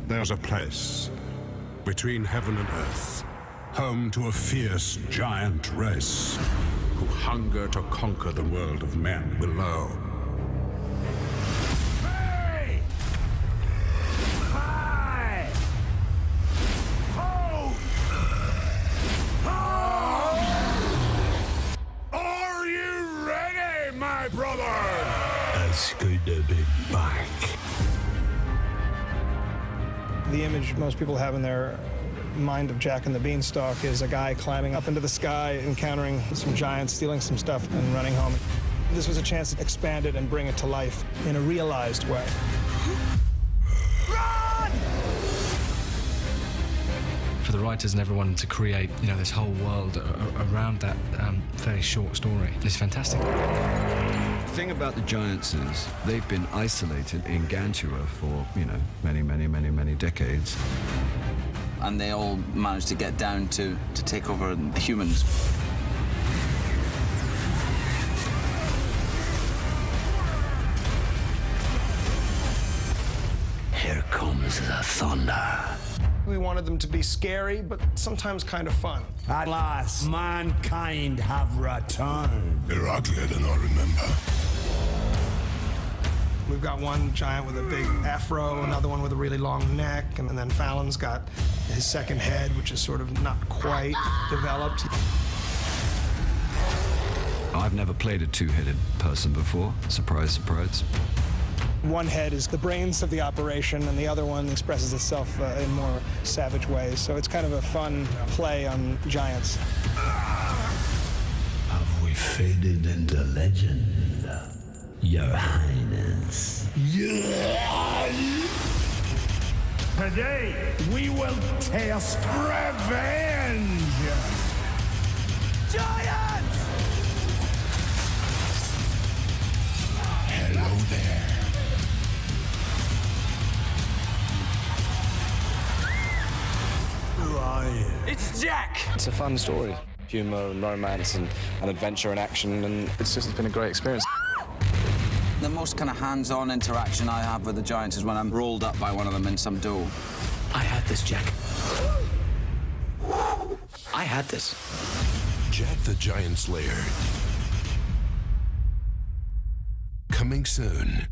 There's a place between heaven and earth, home to a fierce giant race who hunger to conquer the world of men below. Hey! Hi! Ho! Ho! Are you ready, my brother? It's good to be back. The image most people have in their mind of Jack and the Beanstalk is a guy climbing up into the sky, encountering some giants, stealing some stuff, and running home. This was a chance to expand it and bring it to life in a realized way. Run! For the writers and everyone to create, this whole world around that very short story is fantastic. The thing about the giants is they've been isolated in Gantua for, many, many, many, many decades. And they all managed to get down to take over the humans. Here comes the thunder. We wanted them to be scary, but sometimes kind of fun. At last, mankind have returned. They're uglier than I remember. We've got one giant with a big afro, another one with a really long neck, and then Fallon's got his second head, which is sort of not quite developed. I've never played a two-headed person before. Surprise, surprise. One head is the brains of the operation, and the other one expresses itself in more savage ways. So it's kind of a fun play on giants. Have we faded into legend, Your Highness? Today, we will taste revenge! Giants! Hello there. Who are you? It's Jack! It's a fun story. Humor and romance and adventure and action, and it's been a great experience. The most kind of hands-on interaction I have with the giants is when I'm rolled up by one of them in some dough. I had this, Jack. I had this. Jack the Giant Slayer. Coming soon.